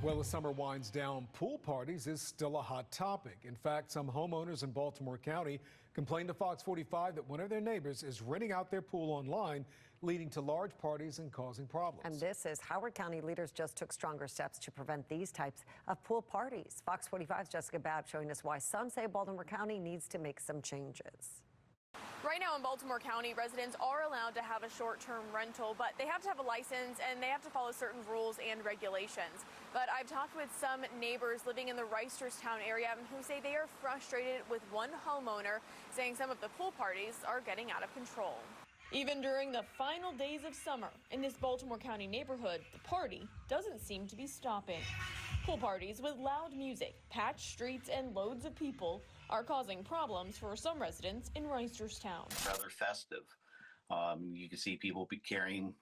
Well, as summer winds down, pool parties is still a hot topic. In fact, some homeowners in Baltimore County complained to Fox 45 that one of their neighbors is renting out their pool online, leading to large parties and causing problems. And this is Howard County leaders just took stronger steps to prevent these types of pool parties. Fox 45's Jessica Babb showing us why some say Baltimore County needs to make some changes. Right now in Baltimore County, residents are allowed to have a short-term rental, but they have to have a license and they have to follow certain rules and regulations. But I've talked with some neighbors living in the Reisterstown area who say they are frustrated with one homeowner saying some of the pool parties are getting out of control. Even during the final days of summer in this Baltimore County neighborhood, the party doesn't seem to be stopping. Pool parties with loud music, patched streets, and loads of people are causing problems for some residents in Reisterstown. Rather festive. You can see people be carrying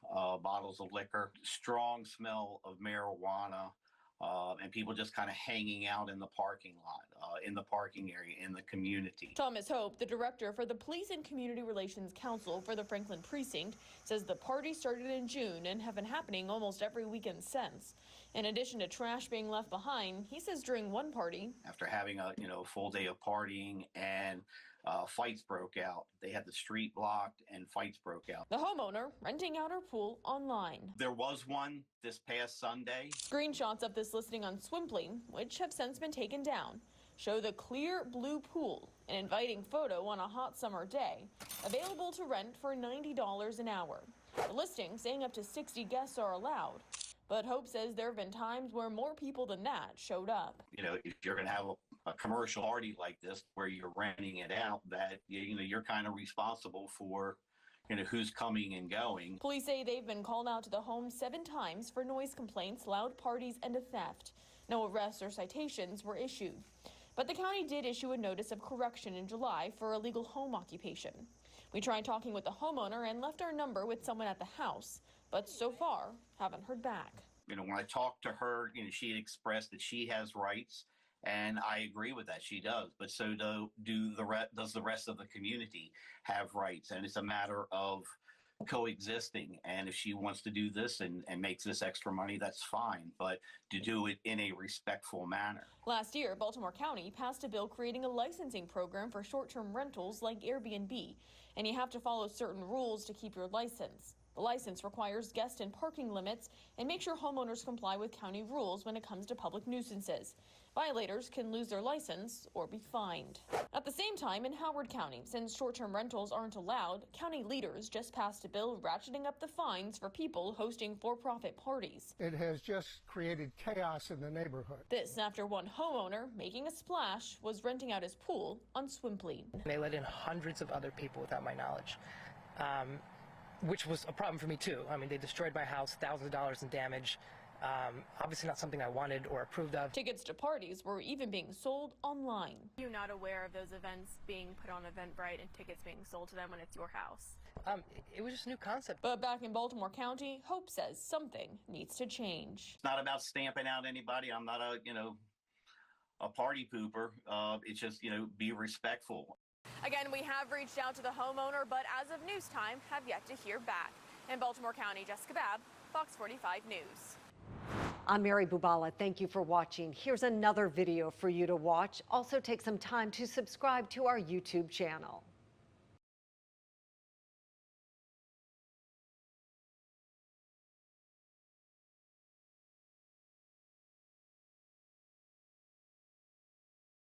bottles of liquor, strong smell of marijuana, and people just kind of hanging out in the parking lot, in the parking area, in the community. Thomas Hope, the director for the Police and Community Relations Council for the Franklin Precinct, says the party started in June and have been happening almost every weekend since. In addition to trash being left behind, he says during one party, after having a full day of partying and fights broke out. They had the street blocked and fights broke out. The homeowner renting out her pool online. There was one this past Sunday. Screenshots of this listing on Swimply, which have since been taken down, show the clear blue pool, an inviting photo on a hot summer day, available to rent for $90 an hour. The listing saying up to 60 guests are allowed. But Hope says there have been times where more people than that showed up. If you're going to have a commercial party like this where you're renting it out, that you're kind of responsible for who's coming and going. Police say they've been called out to the home 7 times for noise complaints, loud parties, and a theft. No arrests or citations were issued. But the county did issue a notice of correction in July for illegal home occupation. We tried talking with the homeowner and left our number with someone at the house, but so far haven't heard back. When I talked to her, she had expressed that she has rights, and I agree with that. She does, but so does the rest of the community have rights, and it's a matter of coexisting. And if she wants to do this and makes this extra money, that's fine, but to do it in a respectful manner. Last year, Baltimore County passed a bill creating a licensing program for short-term rentals like Airbnb, and you have to follow certain rules to keep your license. The license requires guest and parking limits and makes sure homeowners comply with county rules when it comes to public nuisances. Violators can lose their license or be fined. At the same time, in Howard County, since short-term rentals aren't allowed, county leaders just passed a bill ratcheting up the fines for people hosting for-profit parties. It has just created chaos in the neighborhood. This after one homeowner making a splash was renting out his pool on Swimply. They let in hundreds of other people without my knowledge. Which was a problem for me too. I mean, they destroyed my house, thousands of dollars in damage. Obviously not something I wanted or approved of. Tickets to parties were even being sold online. You're not aware of those events being put on Eventbrite and tickets being sold to them when it's your house? It was just a new concept. But back in Baltimore County, Hope says something needs to change. It's not about stamping out anybody. I'm not a party pooper. It's just, be respectful. Again, we have reached out to the homeowner, but as of news time, have yet to hear back. In Baltimore County, Jessica Babb, Fox 45 News. I'm Mary Bubala. Thank you for watching. Here's another video for you to watch. Also take some time to subscribe to our YouTube channel.